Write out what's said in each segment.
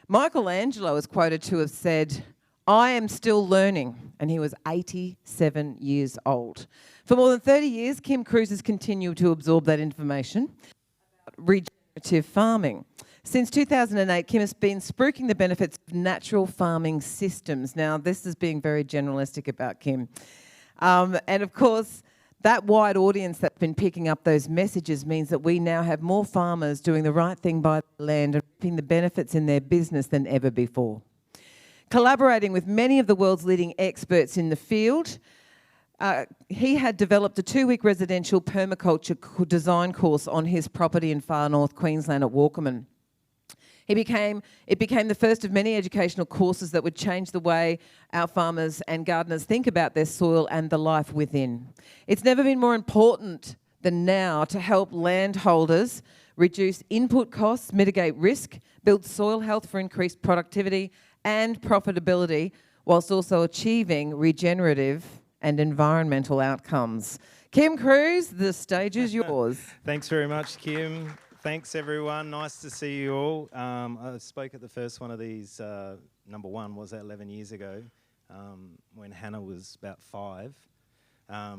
Michelangelo is quoted to have said, "I am still learning," and he was 87 years old. For more than 30 years, Kym Kruse has continued to absorb that information about regenerative farming. Since 2008, Kym has been spruiking the benefits of natural farming systems. Now, this is being very generalistic about Kym. And of course, that wide audience that's been picking up those messages means that we now have more farmers doing the right thing by the land and reaping the benefits in their business than ever before. Collaborating with many of the world's leading experts in the field, he had developed a 2-week residential permaculture design course on his property in far north Queensland at Walkerman. It became the first of many educational courses that would change the way our farmers and gardeners think about their soil and the life within. It's never been more important than now to help landholders reduce input costs, mitigate risk, build soil health for increased productivity and profitability, whilst also achieving regenerative and environmental outcomes. Kym Kruse, the stage is yours. Thanks very much, Kym. Thanks, everyone. Nice to see you all. I spoke at the first one of these, number one, was that 11 years ago, when Hannah was about 5.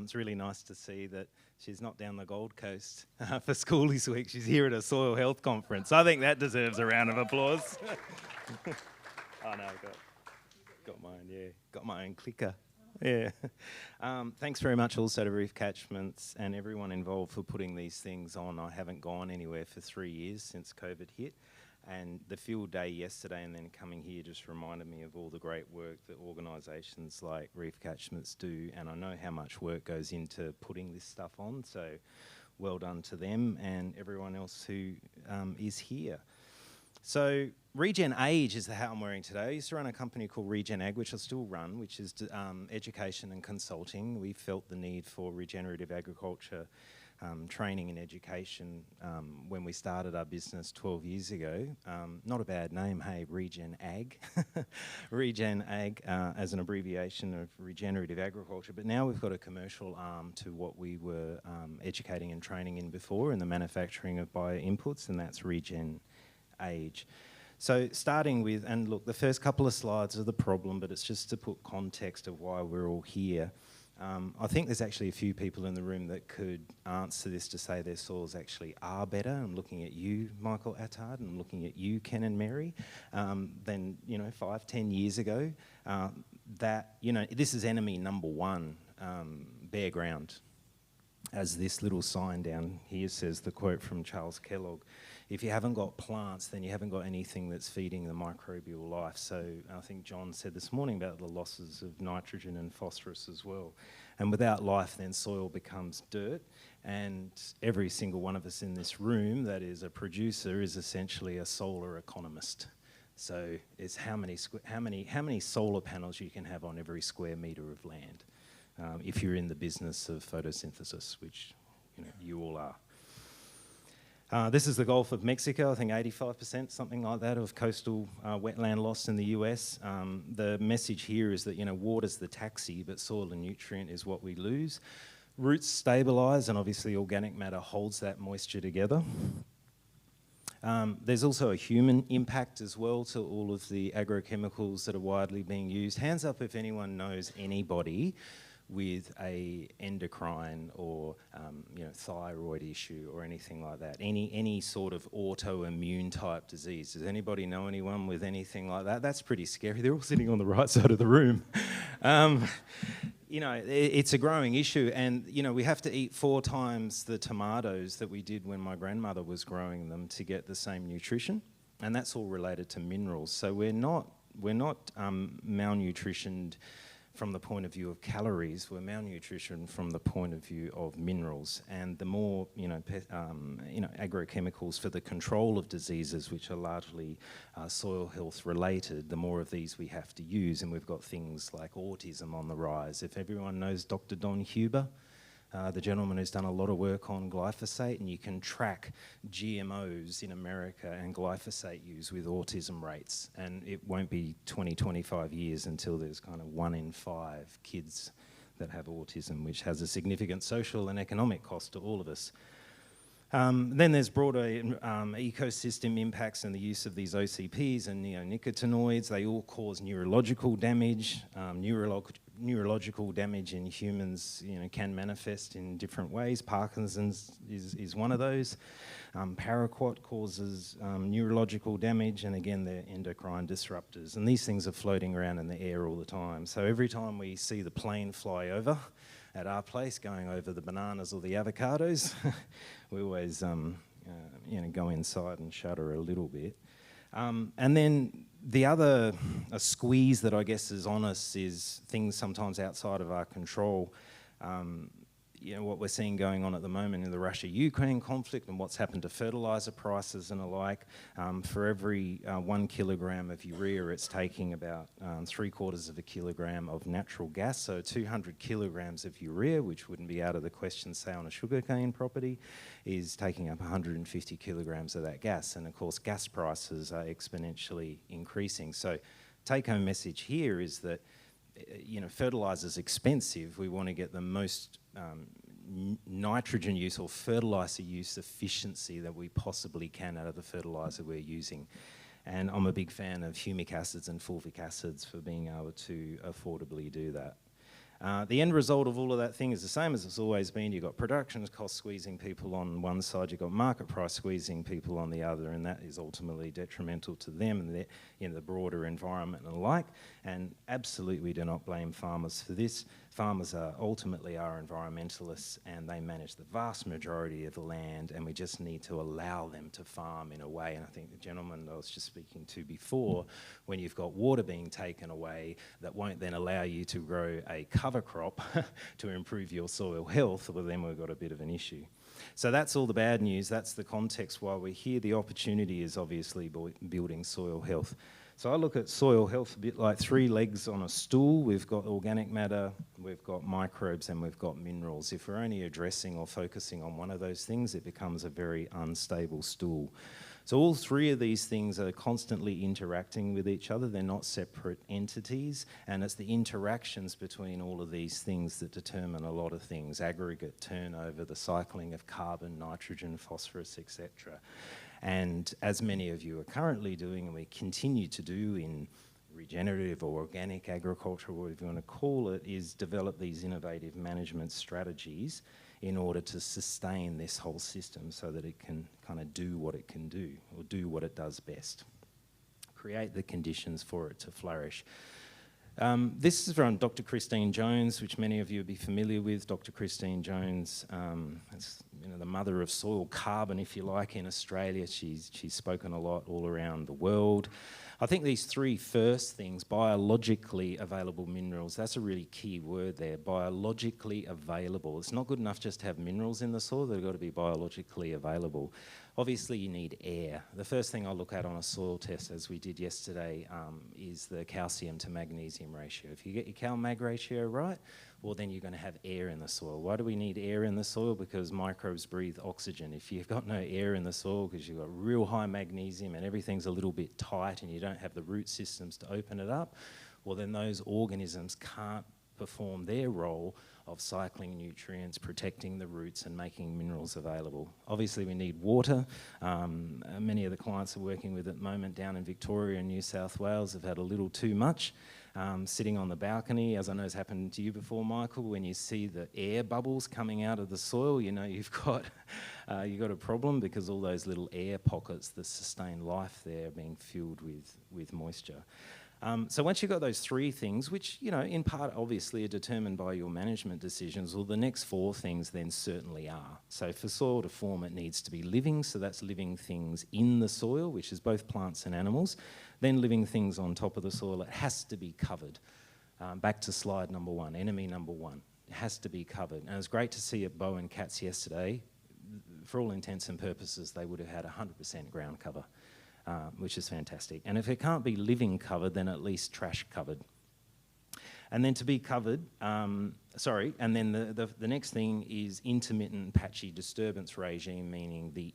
It's really nice to see that she's not down the Gold Coast for Schoolies Week. She's here at a soil health conference. I think that deserves a round of applause. Oh, no, got my own clicker. Yeah. Thanks very much also to Reef Catchments and everyone involved for putting these things on. I haven't gone anywhere for 3 years since COVID hit, and the field day yesterday and then coming here just reminded me of all the great work that organisations like Reef Catchments do, and I know how much work goes into putting this stuff on, so well done to them and everyone else who is here. So RegenAG is the hat I'm wearing today. I used to run a company called RegenAG, which I still run, which is education and consulting. We felt the need for regenerative agriculture training and education when we started our business 12 years ago. Not a bad name, hey, RegenAG. RegenAG as an abbreviation of regenerative agriculture, but now we've got a commercial arm to what we were educating and training in before in the manufacturing of bio-inputs, and that's RegenAG. So starting with, and look, the first couple of slides are the problem, but it's just to put context of why we're all here. I think there's actually a few people in the room that could answer this to say their soils actually are better. I'm looking at you, Michael Attard, and I'm looking at you, Ken and Mary, than 5, 10 years ago. This is enemy number one, bare ground. As this little sign down here says, the quote from Charles Kellogg, if you haven't got plants, then you haven't got anything that's feeding the microbial life. So I think John said this morning about the losses of nitrogen and phosphorus as well. And without life, then soil becomes dirt. And every single one of us in this room that is a producer is essentially a solar economist. So it's how many solar panels you can have on every square metre of land. If you're in the business of photosynthesis, which you all are. This is the Gulf of Mexico, I think 85%, something like that, of coastal wetland loss in the US. The message here is that, water's the taxi, but soil and nutrient is what we lose. Roots stabilise, and obviously organic matter holds that moisture together. There's also a human impact as well to all of the agrochemicals that are widely being used. Hands up if anyone knows anybody with a endocrine or thyroid issue or anything like that, any sort of autoimmune type disease. Does anybody know anyone with anything like that? That's pretty scary. They're all sitting on the right side of the room. It's a growing issue, and we have to eat 4 times the tomatoes that we did when my grandmother was growing them to get the same nutrition, and that's all related to minerals. So we're not malnutritioned from the point of view of calories. We're malnutrition from the point of view of minerals, and the more agrochemicals for the control of diseases, which are largely soil health related, the more of these we have to use. And we've got things like autism on the rise. If everyone knows Dr. Don Huber, the gentleman who's done a lot of work on glyphosate, and you can track GMOs in America and glyphosate use with autism rates, and it won't be 20, 25 years until there's kind of 1 in 5 kids that have autism, which has a significant social and economic cost to all of us. Then there's broader ecosystem impacts and the use of these OCPs and neonicotinoids. They all cause neurological damage. Neurological damage in humans can manifest in different ways. Parkinson's is one of those. Paraquat causes neurological damage, and again, they're endocrine disruptors. And these things are floating around in the air all the time. So every time we see the plane fly over at our place, going over the bananas or the avocados, we always go inside and shudder a little bit. And then the other squeeze that I guess is on us is things sometimes outside of our control. What we're seeing going on at the moment in the Russia-Ukraine conflict and what's happened to fertiliser prices and the like. For every 1 kilogram of urea, it's taking about 3/4 of a kilogram of natural gas. So 200 kilograms of urea, which wouldn't be out of the question, say, on a sugarcane property, is taking up 150 kilograms of that gas. And of course, gas prices are exponentially increasing. So take-home message here is that fertiliser's expensive. We want to get the most nitrogen use or fertiliser use efficiency that we possibly can out of the fertiliser we're using. And I'm a big fan of humic acids and fulvic acids for being able to affordably do that. The end result of all of that thing is the same as it's always been. You've got production cost squeezing people on one side, you've got market price squeezing people on the other, and that is ultimately detrimental to them and the broader environment and the like. And absolutely we do not blame farmers for this. Farmers are environmentalists, and they manage the vast majority of the land, and we just need to allow them to farm in a way. And I think the gentleman I was just speaking to before, when you've got water being taken away that won't then allow you to grow a cover crop to improve your soil health, well, then we've got a bit of an issue. So that's all the bad news. That's the context why we're here. The opportunity is obviously building soil health. So I look at soil health a bit like 3 legs on a stool. We've got organic matter, we've got microbes, and we've got minerals. If we're only addressing or focusing on one of those things, it becomes a very unstable stool. So all 3 of these things are constantly interacting with each other. They're not separate entities, and it's the interactions between all of these things that determine a lot of things: aggregate turnover, the cycling of carbon, nitrogen, phosphorus, etc. And as many of you are currently doing, and we continue to do in regenerative or organic agriculture, whatever you want to call it, is develop these innovative management strategies in order to sustain this whole system so that it can kind of do what it can do, or do what it does best. Create the conditions for it to flourish. This is from Dr. Christine Jones, which many of you will be familiar with. Dr. Christine Jones is the mother of soil carbon, if you like, in Australia. She's spoken a lot all around the world. I think these 3 first things, biologically available minerals, that's a really key word there, biologically available. It's not good enough just to have minerals in the soil, they've got to be biologically available. Obviously you need air. The first thing I look at on a soil test, as we did yesterday, is the calcium to magnesium ratio. If you get your cal-mag ratio right, well then you're going to have air in the soil. Why do we need air in the soil? Because microbes breathe oxygen. If you've got no air in the soil because you've got real high magnesium and everything's a little bit tight and you don't have the root systems to open it up, well then those organisms can't perform their role of cycling nutrients, protecting the roots and making minerals available. Obviously we need water. Many of the clients we're working with at the moment down in Victoria and New South Wales have had a little too much. Sitting on the balcony, as I know has happened to you before, Michael, when you see the air bubbles coming out of the soil, you know you've got a problem, because all those little air pockets that sustain life there are being filled with moisture. So once you've got those 3 things, which, in part obviously are determined by your management decisions, well, the next 4 things then certainly are. So for soil to form, it needs to be living, so that's living things in the soil, which is both plants and animals. Then living things on top of the soil, it has to be covered. Back to slide number 1, enemy number 1. It has to be covered. And it was great to see at Bow and Cats yesterday. For all intents and purposes, they would have had 100% ground cover. Which is fantastic. And if it can't be living covered, then at least trash covered. And then to be covered, and then the next thing is intermittent patchy disturbance regime, meaning the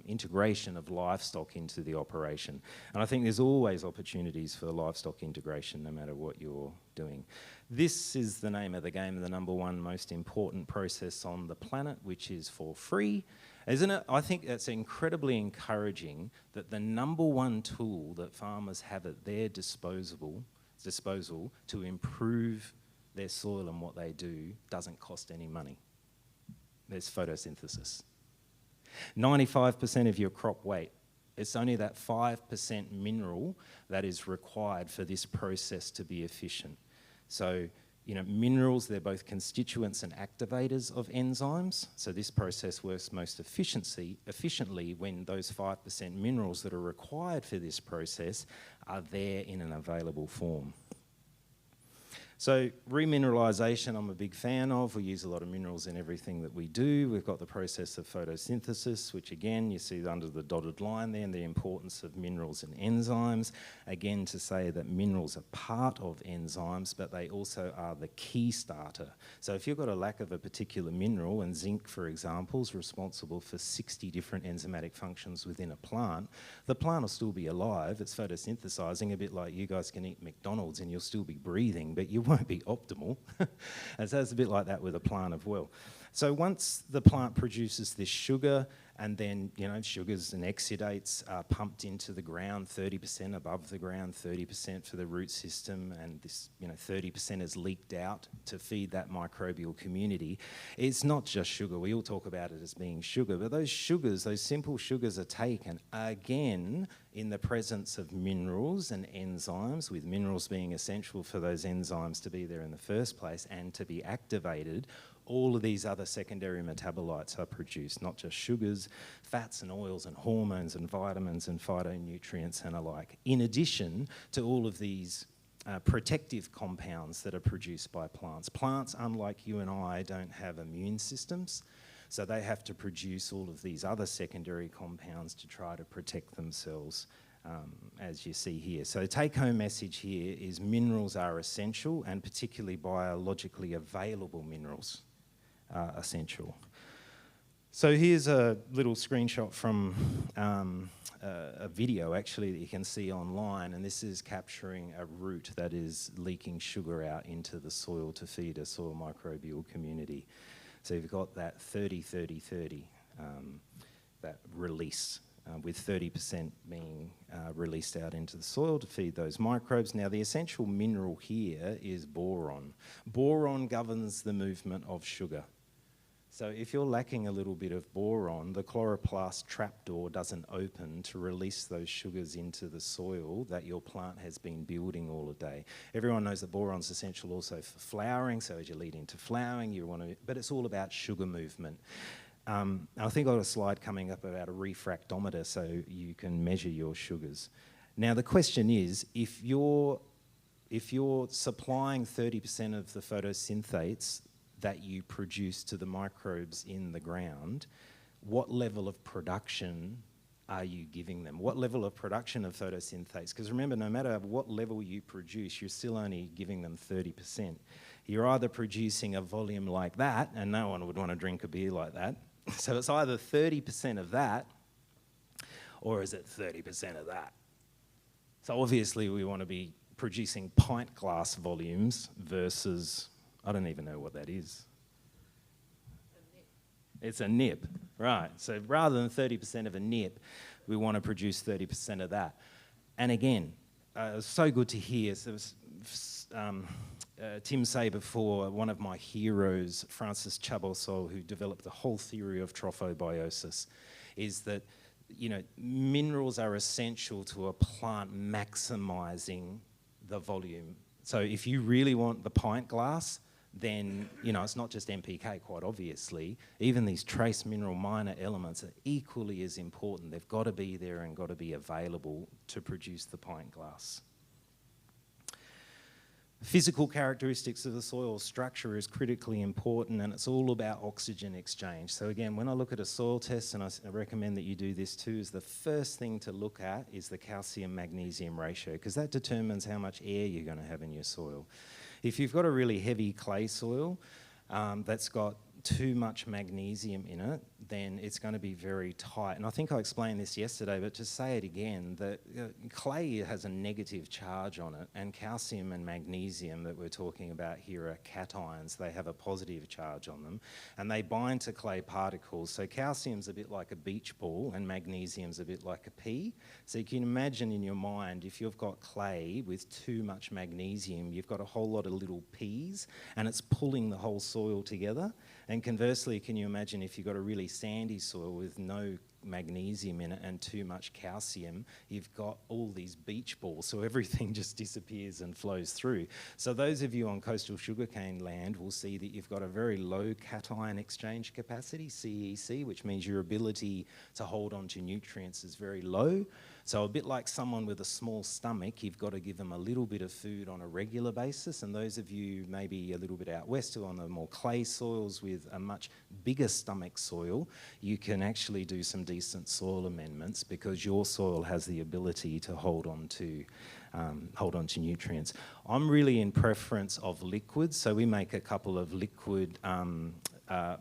integration of livestock into the operation. And I think there's always opportunities for livestock integration no matter what you're doing. This is the name of the game, the number one most important process on the planet, which is for free. Isn't it? I think it's incredibly encouraging that the number one tool that farmers have at their disposal to improve their soil and what they do doesn't cost any money. There's photosynthesis. 95% of your crop weight, it's only that 5% mineral that is required for this process to be efficient. So, minerals, they're both constituents and activators of enzymes. So this process works most efficiently when those 5% minerals that are required for this process are there in an available form. So remineralisation I'm a big fan of. We use a lot of minerals in everything that we do. We've got the process of photosynthesis, which again, you see under the dotted line there, and the importance of minerals and enzymes. Again, to say that minerals are part of enzymes, but they also are the key starter. So if you've got a lack of a particular mineral, and zinc, for example, is responsible for 60 different enzymatic functions within a plant, the plant will still be alive. It's photosynthesizing, a bit like you guys can eat McDonald's and you'll still be breathing, but you won't be optimal. And so it's a bit like that with a plant as well. So once the plant produces this sugar, and then, sugars and exudates are pumped into the ground, 30% above the ground, 30% for the root system, and this, 30% is leaked out to feed that microbial community. It's not just sugar. We all talk about it as being sugar, but those sugars, those simple sugars are taken, again, in the presence of minerals and enzymes, with minerals being essential for those enzymes to be there in the first place and to be activated. All of these other secondary metabolites are produced, not just sugars, fats and oils and hormones and vitamins and phytonutrients and alike, in addition to all of these protective compounds that are produced by plants. Plants, unlike you and I, don't have immune systems, so they have to produce all of these other secondary compounds to try to protect themselves, as you see here. So the take-home message here is minerals are essential, and particularly biologically available minerals are essential. So here's a little screenshot from a video actually that you can see online, and this is capturing a root that is leaking sugar out into the soil to feed a soil microbial community. So you've got that 30-30-30, that release, with 30% being released out into the soil to feed those microbes. Now the essential mineral here is boron. Boron governs the movement of sugar. So if you're lacking a little bit of boron, the chloroplast trapdoor doesn't open to release those sugars into the soil that your plant has been building all day. Everyone knows that boron's essential also for flowering, so as you lead into flowering, but it's all about sugar movement. I think I've got a slide coming up about a refractometer so you can measure your sugars. Now the question is, if you're supplying 30% of the photosynthates that you produce to the microbes in the ground, what level of production are you giving them? What level of production of photosynthase? Because remember, no matter what level you produce, you're still only giving them 30%. You're either producing a volume like that, and no one would want to drink a beer like that, so it's either 30% of that, or is it 30% of that? So obviously we want to be producing pint glass volumes versus, I don't even know what that is. It's a nip, right. So rather than 30% of a nip, we want to produce 30% of that. And again, it was so good to hear. So Tim say before, one of my heroes, Francis Chaboissel, who developed the whole theory of trophobiosis, is that minerals are essential to a plant maximising the volume. So if you really want the pint glass, then it's not just NPK, quite obviously. Even these trace mineral minor elements are equally as important. They've got to be there and got to be available to produce the pint glass. Physical characteristics of the soil structure is critically important, and it's all about oxygen exchange. So again, when I look at a soil test, and I recommend that you do this too, is the first thing to look at is the calcium-magnesium ratio, because that determines how much air you're going to have in your soil. If you've got a really heavy clay soil that's got too much magnesium in it, then it's going to be very tight. And I think I explained this yesterday, but to say it again, that clay has a negative charge on it, and calcium and magnesium that we're talking about here are cations. They have a positive charge on them, and they bind to clay particles. So calcium's a bit like a beach ball, and magnesium's a bit like a pea. So you can imagine in your mind, if you've got clay with too much magnesium, you've got a whole lot of little peas, and it's pulling the whole soil together. And conversely, can you imagine if you've got a really sandy soil with no magnesium in it and too much calcium, you've got all these beach balls, so everything just disappears and flows through. So those of you on coastal sugarcane land will see that you've got a very low cation exchange capacity, CEC, which means your ability to hold on to nutrients is very low. So a bit like someone with a small stomach, you've got to give them a little bit of food on a regular basis. And those of you maybe a little bit out west who are on the more clay soils with a much bigger stomach soil, you can actually do some decent soil amendments because your soil has the ability to hold on to nutrients. I'm really in preference of liquids, so we make a couple of liquid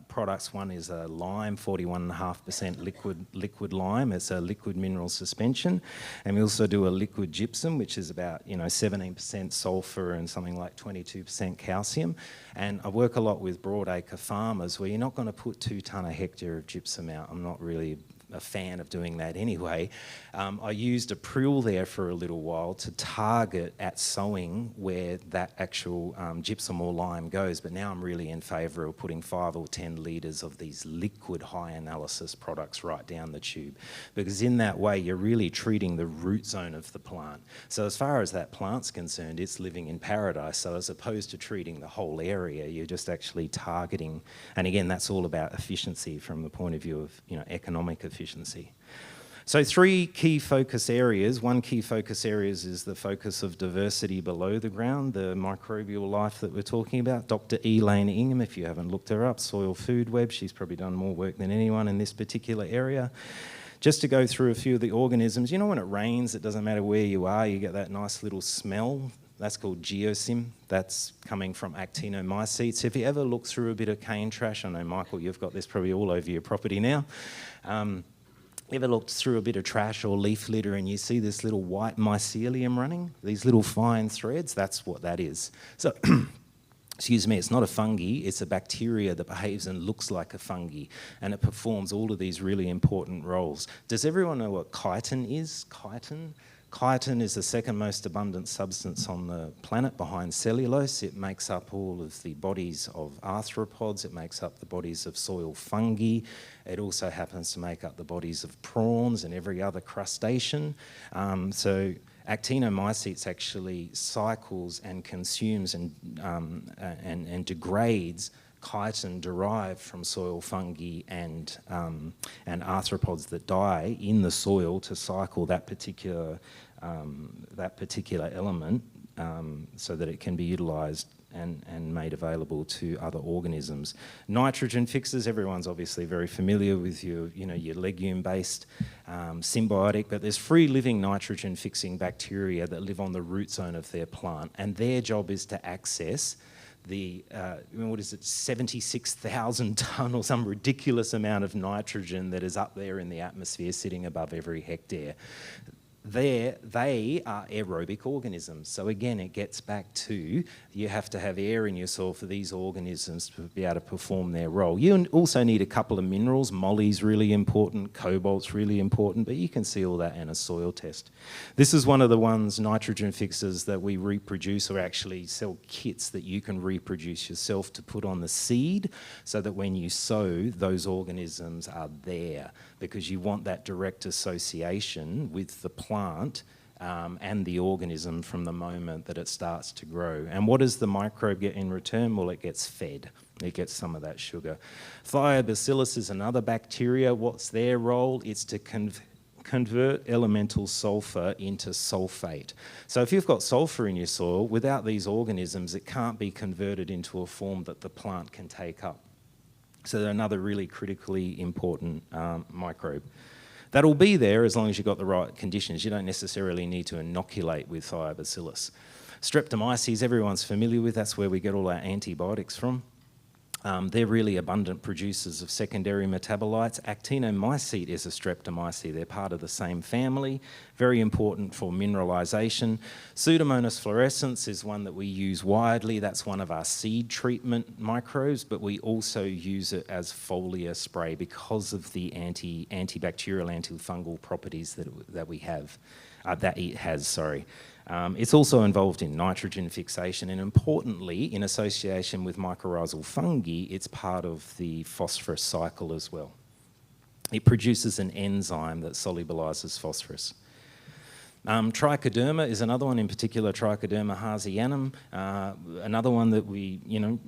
products. One is a lime, 41.5% liquid lime. It's a liquid mineral suspension. And we also do a liquid gypsum, which is about 17% sulfur and something like 22% calcium. And I work a lot with broadacre farmers where you're not going to put 2 tonne a hectare of gypsum out. I'm not really a fan of doing that anyway. I used a prill there for a little while to target at sowing where that actual gypsum or lime goes, but now I'm really in favour of putting 5 or 10 litres of these liquid high analysis products right down the tube, because in that way you're really treating the root zone of the plant. So as far as that plant's concerned, it's living in paradise. So as opposed to treating the whole area, you're just actually targeting, and again that's all about efficiency from the point of view of economic efficiency. So 3 key focus areas. One key focus area is the focus of diversity below the ground, the microbial life that we're talking about. Dr. Elaine Ingham, if you haven't looked her up, Soil Food Web, she's probably done more work than anyone in this particular area. Just to go through a few of the organisms, when it rains, it doesn't matter where you are, you get that nice little smell. That's called geosim. That's coming from actinomycetes. If you ever look through a bit of cane trash, I know, Michael, you've got this probably all over your property now. Ever looked through a bit of trash or leaf litter and you see this little white mycelium running? These little fine threads, that's what that is. So, excuse me, it's not a fungi, it's a bacteria that behaves and looks like a fungi, and it performs all of these really important roles. Does everyone know what chitin is? Chitin? Chitin is the second most abundant substance on the planet behind cellulose. It makes up all of the bodies of arthropods. It makes up the bodies of soil fungi. It also happens to make up the bodies of prawns and every other crustacean. So actinomycetes actually cycles and consumes and degrades chitin derived from soil fungi and arthropods that die in the soil to cycle that particular element so that it can be utilised and made available to other organisms. Nitrogen fixers, everyone's obviously very familiar with your legume-based symbiotic, but there's free-living nitrogen-fixing bacteria that live on the root zone of their plant, and their job is to access the, 76,000 tonne or some ridiculous amount of nitrogen that is up there in the atmosphere sitting above every hectare. They are aerobic organisms. So again, it gets back to you have to have air in your soil for these organisms to be able to perform their role. You also need a couple of minerals. Molly's really important, cobalt's really important, but you can see all that in a soil test. This is one of the ones, nitrogen fixers, that we reproduce or actually sell kits that you can reproduce yourself to put on the seed so that when you sow, those organisms are there, because you want that direct association with the plant and the organism from the moment that it starts to grow. And what does the microbe get in return? Well, it gets fed. It gets some of that sugar. Thiobacillus is another bacteria. What's their role? It's to convert elemental sulfur into sulfate. So if you've got sulfur in your soil, without these organisms, it can't be converted into a form that the plant can take up. So they're another really critically important microbe. That'll be there as long as you've got the right conditions. You don't necessarily need to inoculate with thiobacillus. Streptomyces, everyone's familiar with, that's where we get all our antibiotics from. They're really abundant producers of secondary metabolites. Actinomycete is a streptomyces. They're part of the same family, very important for mineralisation. Pseudomonas fluorescens is one that we use widely. That's one of our seed treatment microbes, but we also use it as foliar spray because of the antibacterial, antifungal properties that we have, that it has, sorry. It's also involved in nitrogen fixation, and importantly, in association with mycorrhizal fungi, it's part of the phosphorus cycle as well. It produces an enzyme that solubilizes phosphorus. Trichoderma is another one, in particular Trichoderma harzianum, another one that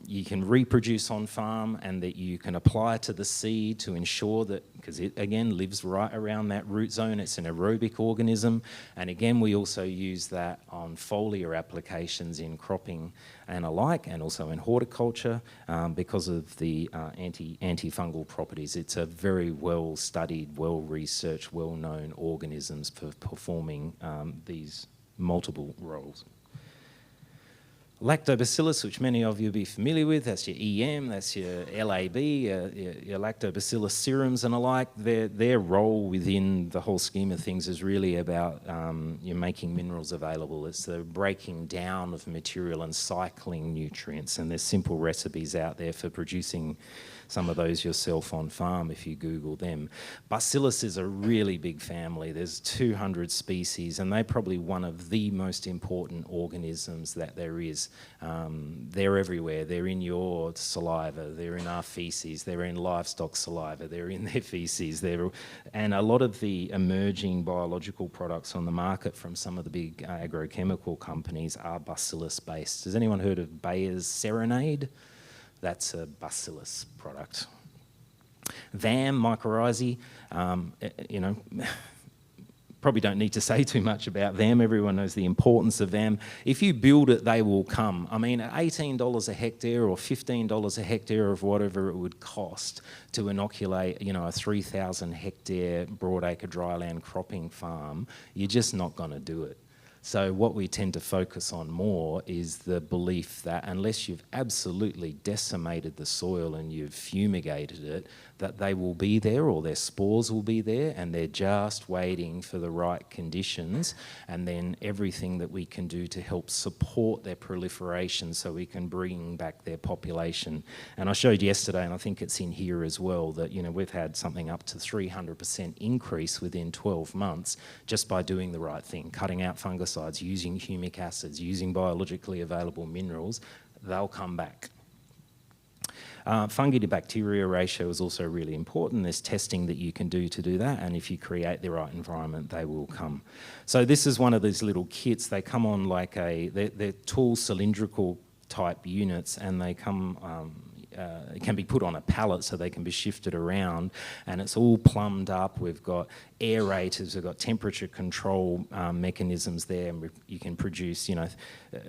you can reproduce on farm and that you can apply to the seed to ensure that, because it again lives right around that root zone, it's an aerobic organism, and again we also use that on foliar applications in cropping and alike, and also in horticulture because of the antifungal properties. It's a very well studied, well researched, well known organisms for performing these multiple roles. Lactobacillus, which many of you will be familiar with, that's your EM, that's your LAB, your lactobacillus serums and alike. Their role within the whole scheme of things is really about you're making minerals available. It's the breaking down of material and cycling nutrients, and there's simple recipes out there for producing some of those yourself on farm if you Google them. Bacillus is a really big family. There's 200 species, and they're probably one of the most important organisms that there is. They're everywhere. They're in your saliva, they're in our feces, they're in livestock saliva, they're in their feces. And a lot of the emerging biological products on the market from some of the big agrochemical companies are bacillus based. Has anyone heard of Bayer's Serenade? That's a bacillus product. VAM, mycorrhizae, probably don't need to say too much about them. Everyone knows the importance of them. If you build it, they will come. I mean, at $18 a hectare or $15 a hectare of whatever it would cost to inoculate, a 3,000 hectare broadacre dryland cropping farm, you're just not going to do it. So what we tend to focus on more is the belief that unless you've absolutely decimated the soil and you've fumigated it, that they will be there, or their spores will be there, and they're just waiting for the right conditions, and then everything that we can do to help support their proliferation so we can bring back their population. And I showed yesterday, and I think it's in here as well, that we've had something up to 300% increase within 12 months just by doing the right thing, cutting out fungicides, using humic acids, using biologically available minerals. They'll come back. Fungi to bacteria ratio is also really important. There's testing that you can do to do that, and if you create the right environment, they will come. So this is one of these little kits. They come on like they're tall cylindrical type units, and they come, it can be put on a pallet so they can be shifted around, and it's all plumbed up. We've got aerators, we've got temperature control mechanisms there, and you can produce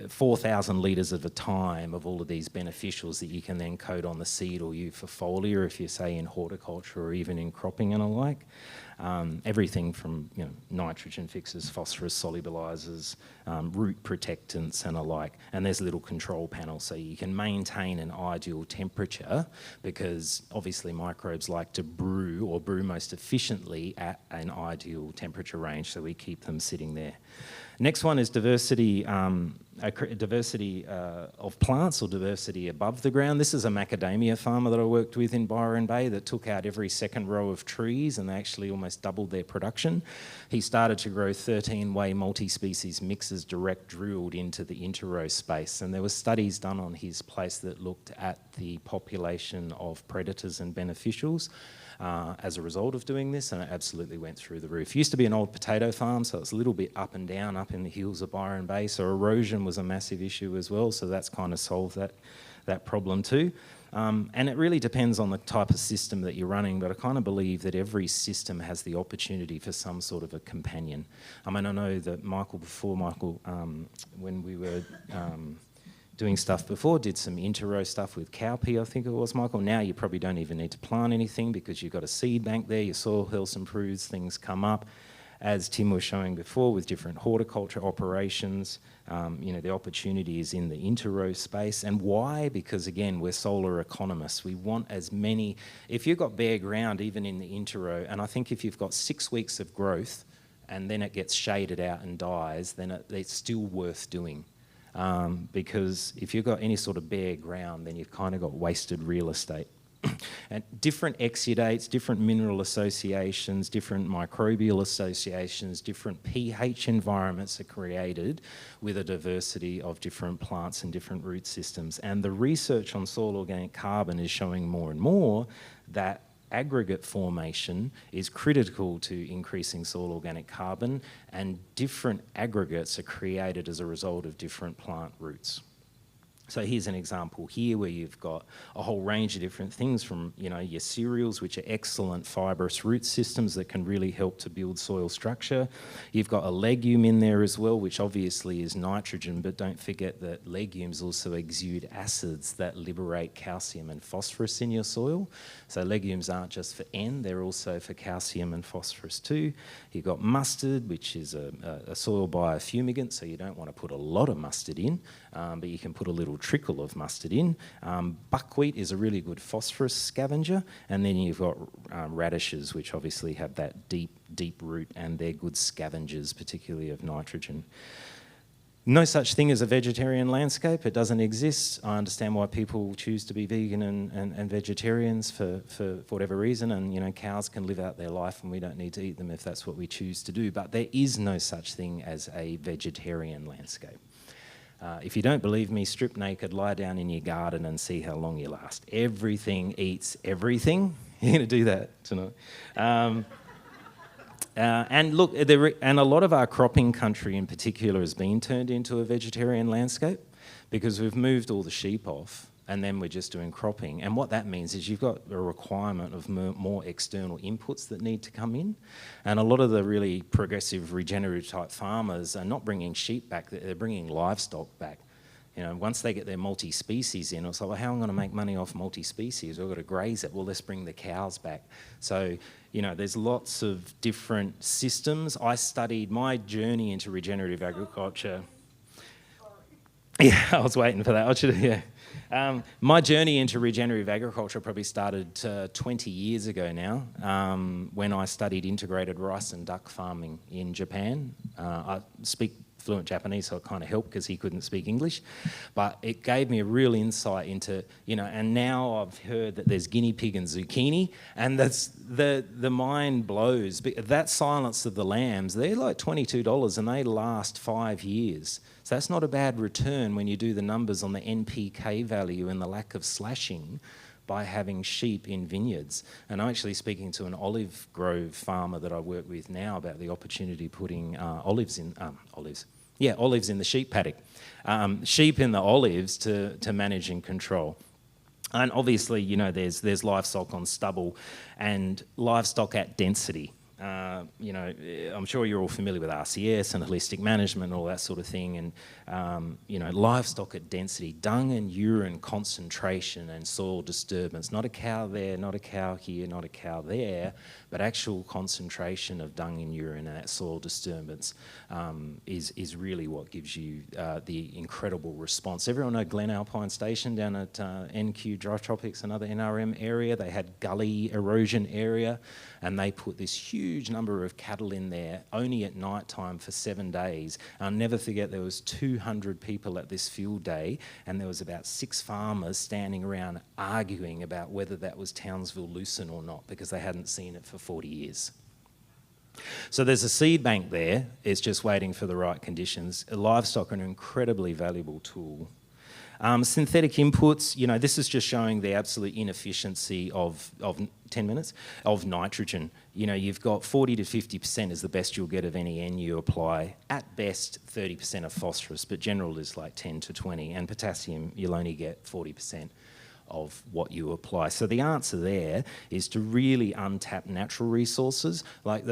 4,000 litres at a time of all of these beneficials that you can then coat on the seed or use for foliar if you say in horticulture or even in cropping and alike. Everything from nitrogen fixers, phosphorus solubilizers, root protectants and alike. And there's a little control panel so you can maintain an ideal temperature, because obviously microbes like to brew most efficiently at an ideal temperature range, so we keep them sitting there. Next one is diversity of plants, or diversity above the ground. This is a macadamia farmer that I worked with in Byron Bay that took out every second row of trees, and they actually almost doubled their production. He started to grow 13-way multi-species mixes direct drilled into the interrow space, and there were studies done on his place that looked at the population of predators and beneficials as a result of doing this, and it absolutely went through the roof. It used to be an old potato farm, so it's a little bit up and down up in the hills of Byron Bay, so erosion was a massive issue as well, so that's kind of solved that problem too. And it really depends on the type of system that you're running, but I kind of believe that every system has the opportunity for some sort of a companion. I mean, I know that Michael, when we were doing stuff before, did some inter-row stuff with cowpea, I think it was, Michael. Now you probably don't even need to plant anything because you've got a seed bank there, your soil health improves, things come up. As Tim was showing before with different horticulture operations, the opportunity is in the inter-row space. And why? Because again, we're solar economists. We want as many, if you've got bare ground, even in the inter-row, and I think if you've got 6 weeks of growth and then it gets shaded out and dies, then it's still worth doing. Because if you've got any sort of bare ground, then you've kind of got wasted real estate. And different exudates, different mineral associations, different microbial associations, different pH environments are created with a diversity of different plants and different root systems. And the research on soil organic carbon is showing more and more that aggregate formation is critical to increasing soil organic carbon, and different aggregates are created as a result of different plant roots. So here's an example here where you've got a whole range of different things from, your cereals, which are excellent fibrous root systems that can really help to build soil structure. You've got a legume in there as well, which obviously is nitrogen, but don't forget that legumes also exude acids that liberate calcium and phosphorus in your soil. So legumes aren't just for N, they're also for calcium and phosphorus too. You've got mustard, which is a soil biofumigant, so you don't want to put a lot of mustard in, but you can put a little trickle of mustard in. Buckwheat is a really good phosphorus scavenger, and then you've got radishes, which obviously have that deep root, and they're good scavengers, particularly of nitrogen. No such thing as a vegetarian landscape. It doesn't exist. I understand why people choose to be vegan and vegetarians for whatever reason, and cows can live out their life and we don't need to eat them if that's what we choose to do, but there is no such thing as a vegetarian landscape. If you don't believe me, strip naked, lie down in your garden and see how long you last. Everything eats everything. You're going to do that tonight. And look, and a lot of our cropping country in particular has been turned into a vegetarian landscape because we've moved all the sheep off and then we're just doing cropping. And what that means is you've got a requirement of more external inputs that need to come in. And a lot of the really progressive regenerative type farmers are not bringing sheep back, they're bringing livestock back. Once they get their multi-species in, it's like, well, how am I going to make money off multi-species? We've got to graze it. Well, let's bring the cows back. So, there's lots of different systems. I studied my journey into regenerative agriculture. Yeah, I was waiting for that. My journey into regenerative agriculture probably started 20 years ago now, when I studied integrated rice and duck farming in Japan. I speak fluent Japanese, so it kind of helped because he couldn't speak English. But it gave me a real insight into, and now I've heard that there's guinea pig and zucchini, and that's the mind blows. That Silence of the Lambs, they're like $22 and they last 5 years. So that's not a bad return when you do the numbers on the NPK value and the lack of slashing by having sheep in vineyards. And I'm actually speaking to an olive grove farmer that I work with now about the opportunity of putting olives in the sheep paddock. Sheep in the olives to manage and control. And obviously, there's livestock on stubble and livestock at density. I'm sure you're all familiar with RCS and holistic management and all that sort of thing. And, livestock at density, dung and urine concentration and soil disturbance. Not a cow there, not a cow here, not a cow there, but actual concentration of dung and urine and that soil disturbance is really what gives you the incredible response. Everyone know Glen Alpine Station down at NQ Dry Tropics, another NRM area? They had gully erosion area, and they put this huge number of cattle in there only at night time for 7 days. I'll never forget there was 200 people at this field day, and there was about 6 farmers standing around arguing about whether that was Townsville lucerne or not because they hadn't seen it for 40 years. So there's a seed bank there. It's just waiting for the right conditions. Livestock are an incredibly valuable tool. Synthetic inputs, this is just showing the absolute inefficiency of 10 minutes, of nitrogen. You've got 40 to 50% is the best you'll get of any N you apply. At best, 30% of phosphorus, but general is like 10 to 20. And potassium, you'll only get 40%. of what you apply. So the answer there is to really untap natural resources. Like,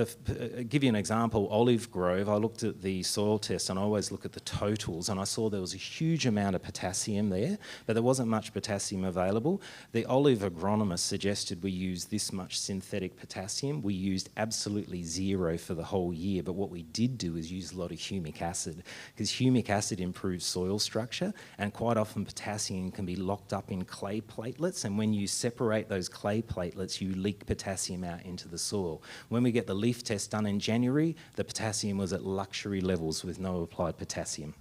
give you an example, Olive Grove, I looked at the soil test and I always look at the totals, and I saw there was a huge amount of potassium there, but there wasn't much potassium available. The olive agronomist suggested we use this much synthetic potassium. We used absolutely zero for the whole year, but what we did do is use a lot of humic acid, because humic acid improves soil structure, and quite often potassium can be locked up in clay platelets, and when you separate those clay platelets, you leak potassium out into the soil. When we get the leaf test done in January, the potassium was at luxury levels with no applied potassium.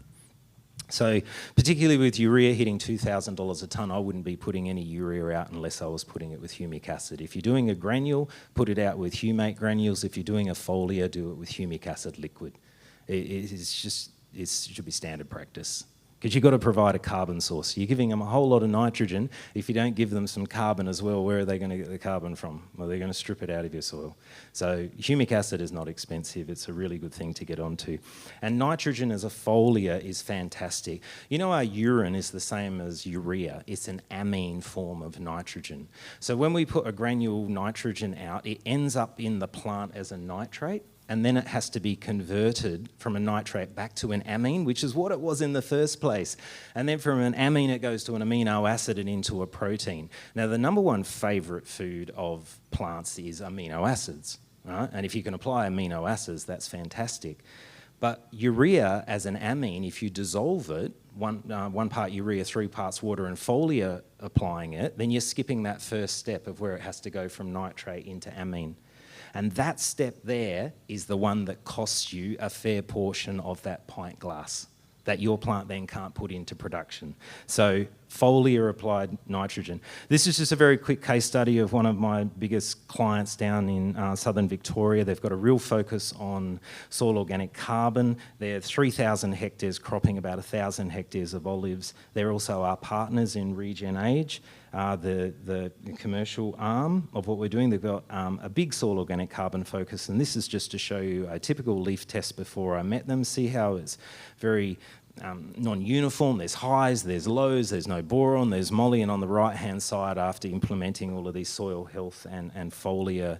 So particularly with urea hitting $2,000 a tonne, I wouldn't be putting any urea out unless I was putting it with humic acid. If you're doing a granule, put it out with humate granules. If you're doing a foliar, do it with humic acid liquid. It should be standard practice, because you've got to provide a carbon source. You're giving them a whole lot of nitrogen. If you don't give them some carbon as well, where are they going to get the carbon from? Well, they're going to strip it out of your soil. So humic acid is not expensive. It's a really good thing to get onto. And nitrogen as a foliar is fantastic. You know, our urine is the same as urea. It's an amine form of nitrogen. So when we put a granule nitrogen out, it ends up in the plant as a nitrate, and then it has to be converted from a nitrate back to an amine, which is what it was in the first place. And then from an amine, it goes to an amino acid and into a protein. Now, the number one favourite food of plants is amino acids, right? And if you can apply amino acids, that's fantastic. But urea as an amine, if you dissolve it, one part urea, 3 parts water, and foliar applying it, then you're skipping that first step of where it has to go from nitrate into amine. And that step there is the one that costs you a fair portion of that pint glass that your plant then can't put into production. So foliar applied nitrogen. This is just a very quick case study of one of my biggest clients down in southern Victoria. They've got a real focus on soil organic carbon. They're 3,000 hectares cropping about 1,000 hectares of olives. They're also our partners in RegenAG. The commercial arm of what we're doing. They've got a big soil organic carbon focus, and this is just to show you a typical leaf test before I met them. See how it's very non-uniform. There's highs, there's lows, there's no boron, there's moly, and on the right-hand side, after implementing all of these soil health and foliar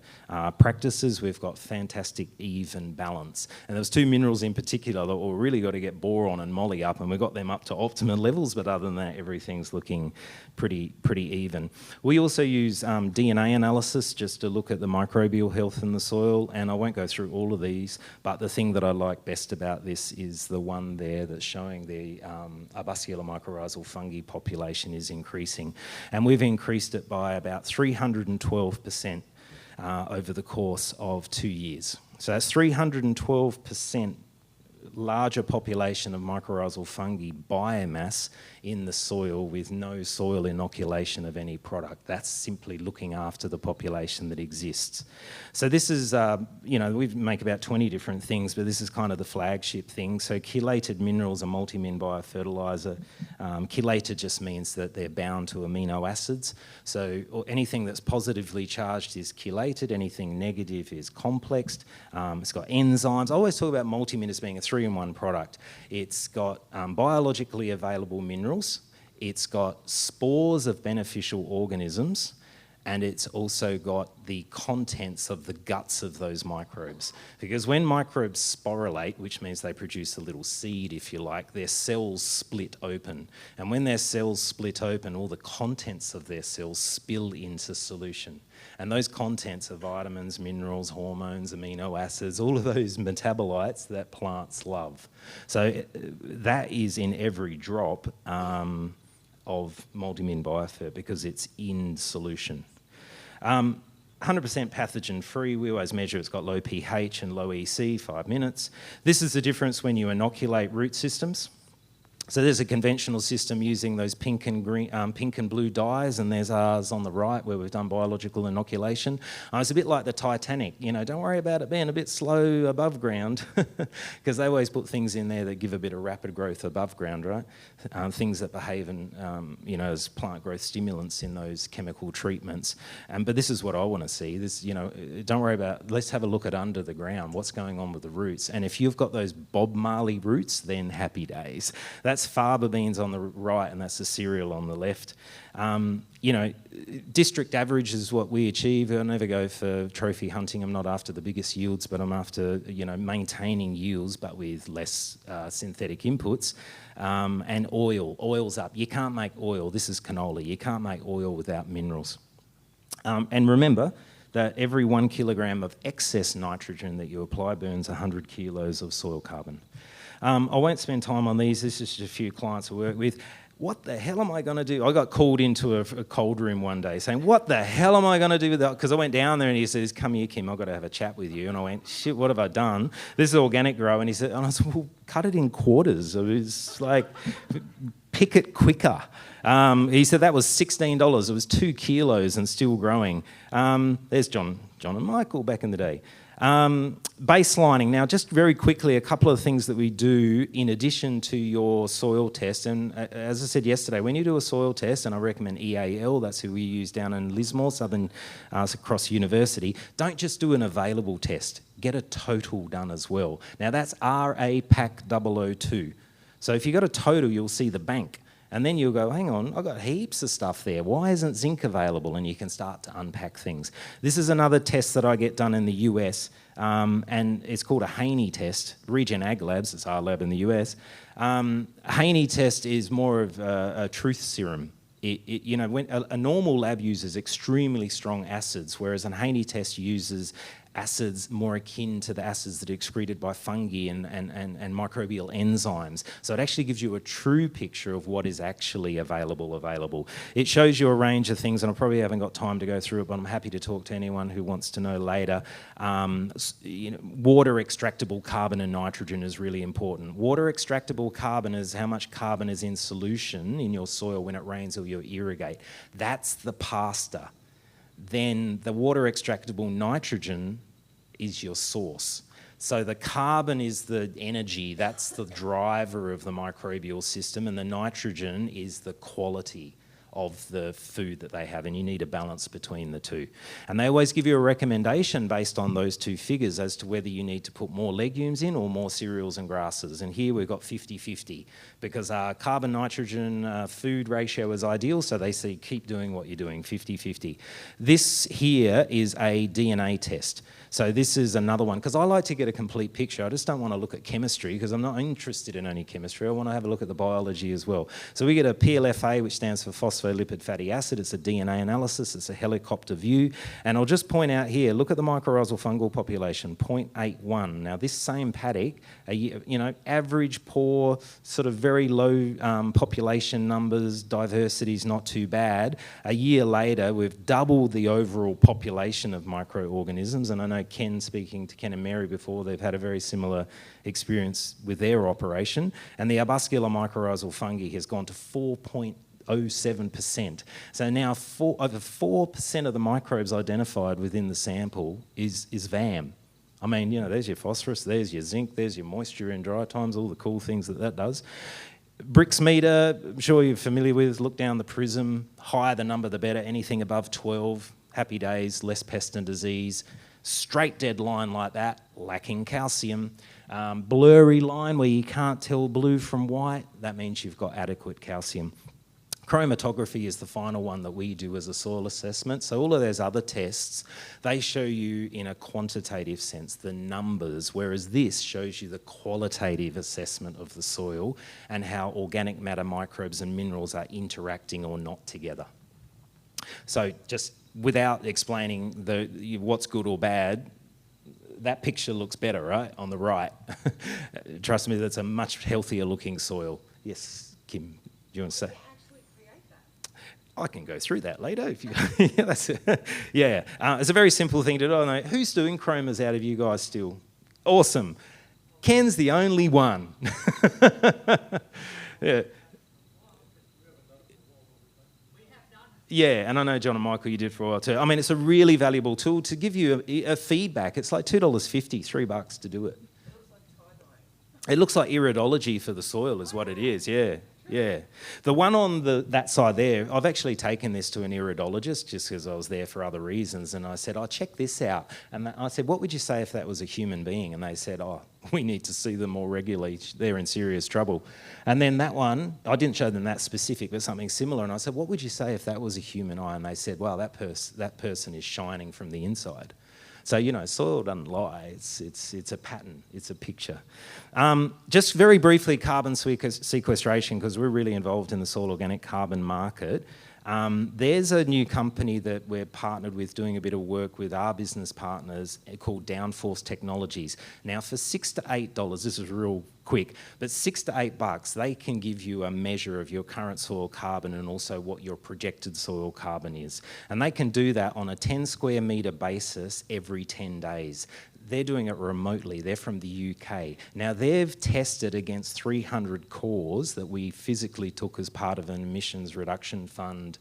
practices, we've got fantastic even balance. And there's 2 minerals in particular that we've really got to get boron and moly up, and we got them up to optimum levels, but other than that, everything's looking pretty even. We also use DNA analysis just to look at the microbial health in the soil, and I won't go through all of these, but the thing that I like best about this is the one there that's showing the arbuscular mycorrhizal fungi population is increasing, and we've increased it by about 312% over the course of 2 years. So that's 312% larger population of mycorrhizal fungi biomass in the soil with no soil inoculation of any product. That's simply looking after the population that exists. So this is, we make about 20 different things, but this is kind of the flagship thing. So chelated minerals are multi-min biofertiliser. Chelated just means that they're bound to amino acids. So anything that's positively charged is chelated, anything negative is complexed. It's got enzymes. I always talk about multi-min as being a 3-in-1 product. It's got biologically available minerals, it's got spores of beneficial organisms, and it's also got the contents of the guts of those microbes. Because when microbes sporulate, which means they produce a little seed, if you like, their cells split open. And when their cells split open, all the contents of their cells spill into solution. And those contents are vitamins, minerals, hormones, amino acids, all of those metabolites that plants love. So that is in every drop of multi-min biofer because it's in solution. 100% pathogen free. We always measure it's got low pH and low EC, 5 minutes. This is the difference when you inoculate root systems. So there's a conventional system using those pink and blue dyes, and there's ours on the right where we've done biological inoculation. It's a bit like the Titanic, don't worry about it being a bit slow above ground, because they always put things in there that give a bit of rapid growth above ground, right? Things that behave as plant growth stimulants in those chemical treatments. But this is what I want to see. This, don't worry about. Let's have a look at under the ground. What's going on with the roots? And if you've got those Bob Marley roots, then happy days. That's faba beans on the right, and that's the cereal on the left. District average is what we achieve. I never go for trophy hunting. I'm not after the biggest yields, but I'm after, maintaining yields, but with less synthetic inputs. And oil. Oil's up. You can't make oil. This is canola. You can't make oil without minerals. And remember that every 1 kilogram of excess nitrogen that you apply burns 100 kilos of soil carbon. I won't spend time on these. This is just a few clients I work with. What the hell am I going to do? I got called into a cold room one day saying, what the hell am I going to do with that? Because I went down there and he says, come here, Kym, I've got to have a chat with you. And I went, shit, what have I done? This is organic grow. And he said, and I said, well, cut it in quarters. It was like, pick it quicker. He said that was $16. It was 2 kilos and still growing. There's John and Michael back in the day. Baselining. Now, just very quickly, a couple of things that we do in addition to your soil test. And as I said yesterday, when you do a soil test, and I recommend EAL, that's who we use down in Lismore, Southern Cross University, don't just do an available test. Get a total done as well. Now, that's RAPAC 002. So if you've got a total, you'll see the bank. And then you'll go, hang on, I've got heaps of stuff there. Why isn't zinc available? And you can start to unpack things. This is another test that I get done in the US, and it's called a Haney test. RegenAG labs, it's our lab in the US. Haney test is more of a truth serum. When a normal lab uses extremely strong acids, whereas a Haney test uses acids more akin to the acids that are excreted by fungi and microbial enzymes. So it actually gives you a true picture of what is actually available. It shows you a range of things, and I probably haven't got time to go through it, but I'm happy to talk to anyone who wants to know later. Water extractable carbon and nitrogen is really important. Water extractable carbon is how much carbon is in solution in your soil when it rains or you irrigate. That's the pasta. Then the water extractable nitrogen is your source. So the carbon is the energy, that's the driver of the microbial system, and the nitrogen is the quality of the food that they have, and you need a balance between the two. And they always give you a recommendation based on those two figures as to whether you need to put more legumes in or more cereals and grasses. And here we've got 50-50 because our carbon-nitrogen food ratio is ideal, so they say keep doing what you're doing, 50-50. This here is a DNA test. So this is another one, because I like to get a complete picture. I just don't want to look at chemistry because I'm not interested in only chemistry. I want to have a look at the biology as well. So we get a PLFA, which stands for phospholipid fatty acid. It's a DNA analysis. It's a helicopter view. And I'll just point out here, look at the mycorrhizal fungal population, 0.81. Now this same paddock, average poor, sort of very low population numbers, diversity's not too bad. A year later, we've doubled the overall population of microorganisms, and I know Ken, speaking to Ken and Mary before, they've had a very similar experience with their operation, and the arbuscular mycorrhizal fungi has gone to 4.07%. So now over 4% of the microbes identified within the sample is VAM. I mean, there's your phosphorus, there's your zinc, there's your moisture in dry times, all the cool things that does. Brix meter, I'm sure you're familiar with, look down the prism, higher the number the better, anything above 12, happy days, less pest and disease. Straight dead line like that, lacking calcium. Blurry line where you can't tell blue from white, that means you've got adequate calcium. Chromatography is the final one that we do as a soil assessment. So all of those other tests, they show you in a quantitative sense the numbers, whereas this shows you the qualitative assessment of the soil and how organic matter, microbes and minerals are interacting or not together. So just without explaining what's good or bad, that picture looks better, right, on the right. Trust me, that's a much healthier looking soil. Yes, Kym, do you want to say? I can go through that later if you. Yeah, it's a very simple thing to do. I know who's doing chromas out of you guys still. Awesome. Ken's the only one. Yeah. Yeah, and I know John and Michael, you did for a while too. I mean, it's a really valuable tool to give you a feedback. It's like $2.50, $3 to do it. It looks like iridology for the soil is what it is, yeah. Yeah. The one on that side there, I've actually taken this to an iridologist just because I was there for other reasons, and I said, oh, check this out. And I said, what would you say if that was a human being? And they said, oh, we need to see them more regularly. They're in serious trouble. And then that one, I didn't show them that specific, but something similar. And I said, what would you say if that was a human eye? And they said, well, that person is shining from the inside. So, you know, soil doesn't lie. It's a pattern. It's a picture. Just very briefly, carbon sequestration, because we're really involved in the soil organic carbon market. There's a new company that we're partnered with doing a bit of work with our business partners called Downforce Technologies. Now, for $6 to $8, this is real quick, but $6 to $8, they can give you a measure of your current soil carbon and also what your projected soil carbon is. And they can do that on a 10 square metre basis every 10 days. They're doing it remotely. They're from the UK. Now, they've tested against 300 cores that we physically took as part of an emissions reduction fund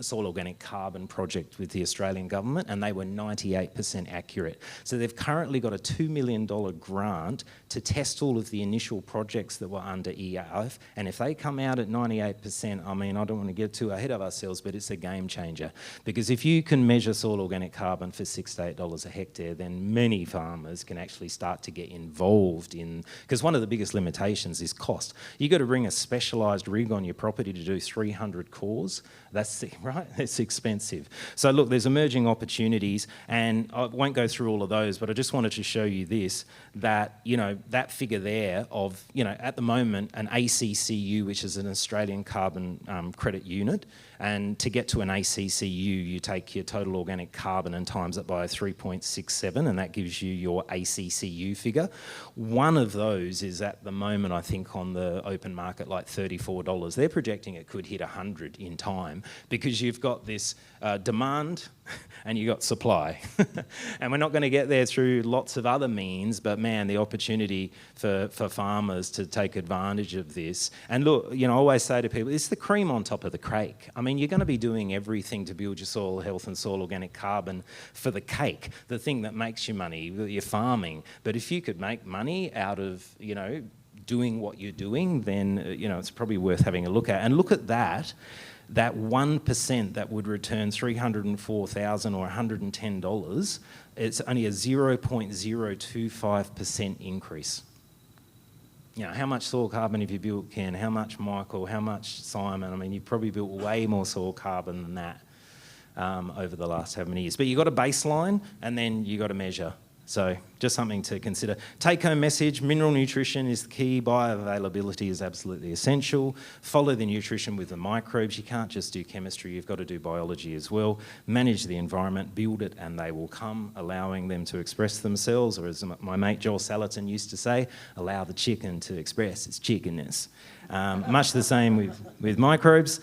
soil organic carbon project with the Australian government, and they were 98% accurate. So they've currently got a $2 million grant to test all of the initial projects that were under EAF, and if they come out at 98%, I mean, I don't want to get too ahead of ourselves, but it's a game changer. Because if you can measure soil organic carbon for $6 to $8 a hectare, then many farmers can actually start to get involved in, because one of the biggest limitations is cost. You've got to bring a specialised rig on your property to do 300 cores. That's right, it's expensive. So look, there's emerging opportunities, and I won't go through all of those, but I just wanted to show you this, that, you know, that figure there of, you know, at the moment, an ACCU, which is an Australian carbon credit unit, and to get to an ACCU, you take your total organic carbon and times it by 3.67, and that gives you your ACCU figure. One of those is at the moment, I think, on the open market, like $34. They're projecting it could hit 100 in time, because you've got this demand and you've got supply. And we're not going to get there through lots of other means, but man, the opportunity for farmers to take advantage of this. And look, you know, I always say to people, it's the cream on top of the cake. I mean, you're going to be doing everything to build your soil health and soil organic carbon for the cake, the thing that makes you money, your farming. But if you could make money out of, you know, doing what you're doing, then, you know, it's probably worth having a look at. And look at that 1% that would return $304,000 or $110, it's only a 0.025% increase. You know, how much soil carbon have you built, Ken? How much Michael? How much Simon? I mean, you've probably built way more soil carbon than that over the last how many years. But you've got a baseline, and then you've got to measure. So just something to consider. Take-home message, mineral nutrition is the key. Bioavailability is absolutely essential. Follow the nutrition with the microbes. You can't just do chemistry, you've got to do biology as well. Manage the environment, build it, and they will come, allowing them to express themselves, or as my mate Joel Salatin used to say, allow the chicken to express its chickenness. Much the same with microbes.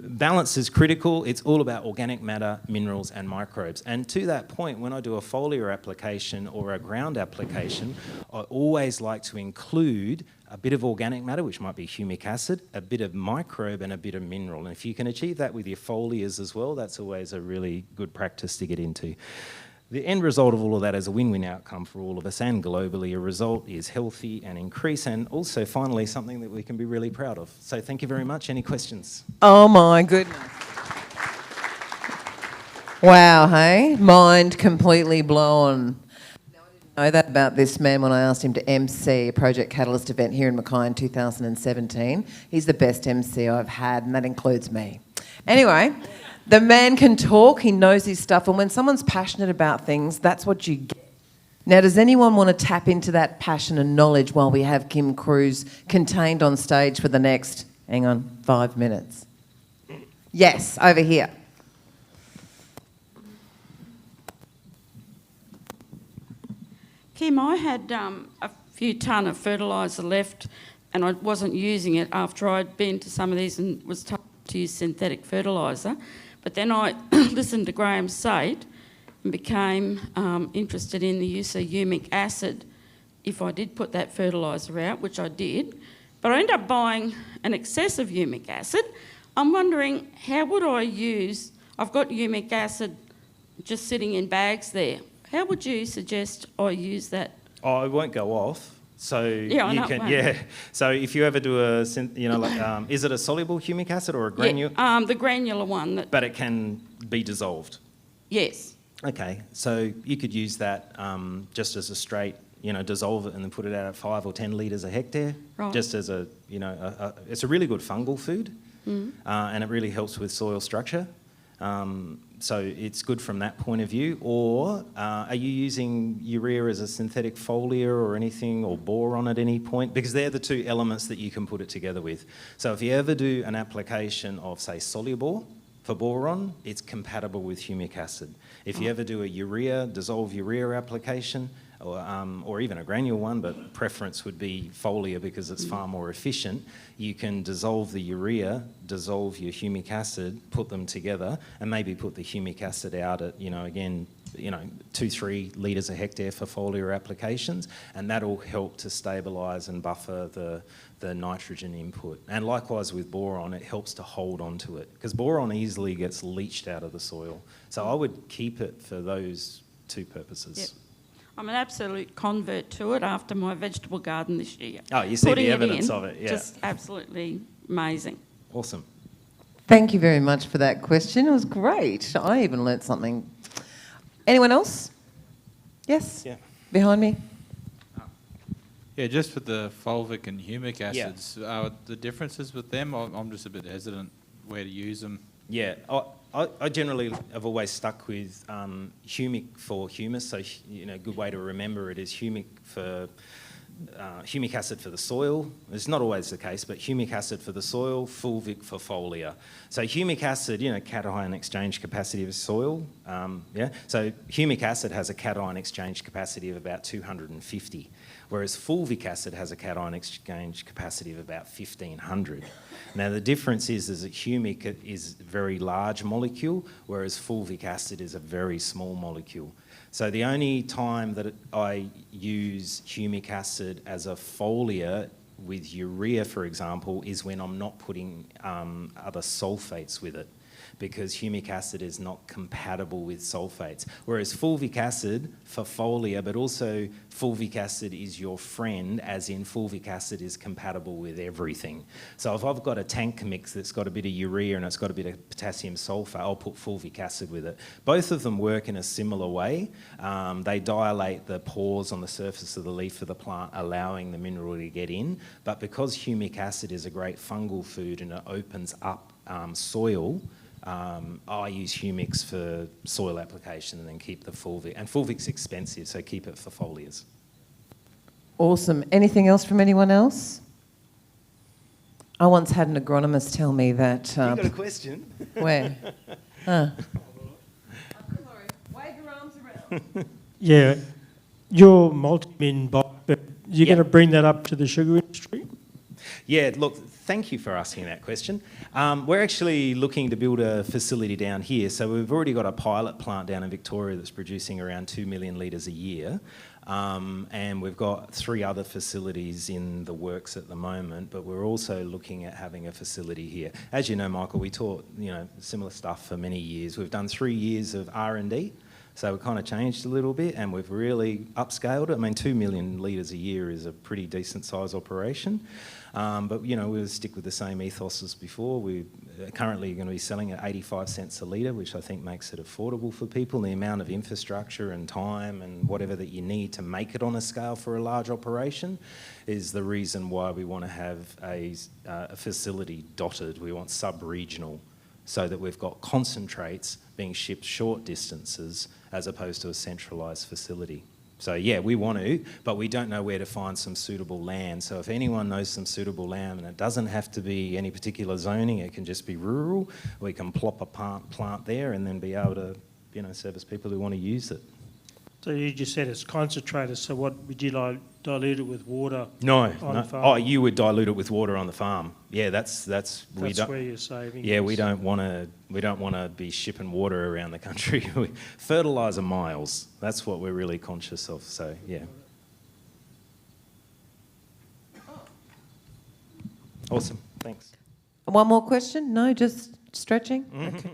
Balance is critical. It's all about organic matter, minerals and microbes. And to that point, when I do a foliar application or a ground application, I always like to include a bit of organic matter, which might be humic acid, a bit of microbe and a bit of mineral. And if you can achieve that with your foliars as well, that's always a really good practice to get into. The end result of all of that is a win-win outcome for all of us, and globally a result is healthy and increase, and also finally something that we can be really proud of. So thank you very much. Any questions? Oh my goodness. Wow, hey? Mind completely blown. I didn't know that about this man when I asked him to MC a Project Catalyst event here in Mackay in 2017. He's the best MC I've had, and that includes me. Anyway, the man can talk, he knows his stuff, and when someone's passionate about things, that's what you get. Now, does anyone want to tap into that passion and knowledge while we have Kym Kruse contained on stage for the next, 5 minutes? Yes, over here. Kym, I had a few tonne of fertiliser left, and I wasn't using it after I'd been to some of these and was told to use synthetic fertiliser. But then I listened to Graham Sate and became interested in the use of humic acid if I did put that fertiliser out, which I did. But I ended up buying an excess of humic acid. I'm wondering, how would I use... I've got humic acid just sitting in bags there. How would you suggest I use that? Oh, it won't go off. So Yeah, I you know, can, mate. yeah. So if you ever do a, is it a soluble humic acid or a granular? Yeah, the granular one. But it can be dissolved. Yes. Okay, so you could use that just as a straight, dissolve it and then put it out at 5 or 10 litres a hectare. Right. Just as a, it's a really good fungal food, and it really helps with soil structure. So it's good from that point of view. Or are you using urea as a synthetic foliar or anything, or boron at any point? Because they're the two elements that you can put it together with. So if you ever do an application of, say, Solubor for boron, it's compatible with humic acid. If you ever do a dissolved urea application, or even a granule one, but preference would be foliar because it's far more efficient, you can dissolve the urea, dissolve your humic acid, put them together, and maybe put the humic acid out at, 2-3 litres a hectare for foliar applications, and that'll help to stabilise and buffer the nitrogen input. And likewise with boron, it helps to hold on to it, because boron easily gets leached out of the soil. So I would keep it for those two purposes. Yep. I'm an absolute convert to it after my vegetable garden this year. Oh, you see Putting the it evidence in, of it, yeah. Just absolutely amazing. Awesome. Thank you very much for that question. It was great. I even learnt something. Anyone else? Yes? Yeah. Behind me? Yeah, just with the fulvic and humic acids, the differences with them, I'm just a bit hesitant where to use them. Yeah, I generally have always stuck with humic for humus. So, a good way to remember it is humic for humic acid for the soil. It's not always the case, but humic acid for the soil, fulvic for foliar. So humic acid, cation exchange capacity of soil. So humic acid has a cation exchange capacity of about 250, whereas fulvic acid has a cation exchange capacity of about 1500. Now the difference is that humic is a very large molecule, whereas fulvic acid is a very small molecule. So the only time that I use humic acid as a foliar with urea, for example, is when I'm not putting other sulfates with it, because humic acid is not compatible with sulfates. Whereas fulvic acid for foliar, but also fulvic acid is your friend, as in fulvic acid is compatible with everything. So if I've got a tank mix that's got a bit of urea and it's got a bit of potassium sulfate, I'll put fulvic acid with it. Both of them work in a similar way. They dilate the pores on the surface of the leaf of the plant, allowing the mineral to get in. But because humic acid is a great fungal food and it opens up soil, I use humics for soil application and then keep the fulvic. And fulvic's expensive, so keep it for foliars. Awesome. Anything else from anyone else? I once had an agronomist tell me that... You got a question? Where? Sorry. Wave your arms around. Yeah, your multi-min bulk, but you're Yeah. going to bring that up to the sugar industry? Yeah, look, thank you for asking that question. We're actually looking to build a facility down here. So we've already got a pilot plant down in Victoria that's producing around 2 million litres a year. And we've got 3 other facilities in the works at the moment, but we're also looking at having a facility here. As you know, Michael, we taught, similar stuff for many years. We've done 3 years of R&D. So we've kind of changed a little bit and we've really upscaled it. I mean, 2 million litres a year is a pretty decent size operation. But, we'll stick with the same ethos as before. We're currently going to be selling at 85 cents a litre, which I think makes it affordable for people. The amount of infrastructure and time and whatever that you need to make it on a scale for a large operation is the reason why we want to have a facility dotted. We want sub-regional, so that we've got concentrates being shipped short distances as opposed to a centralised facility. So yeah, we want to, but we don't know where to find some suitable land. So if anyone knows some suitable land, and it doesn't have to be any particular zoning, it can just be rural, we can plop a plant there and then be able to, service people who want to use it. So you just said it's concentrated, so what would you dilute it with water? No. The farm? Oh, you would dilute it with water on the farm. Yeah, that's Where you're saving. Yeah, this. we don't want to be shipping water around the country. Fertiliser miles. That's what we're really conscious of. So yeah. Awesome. Thanks. One more question? No, just stretching? Okay.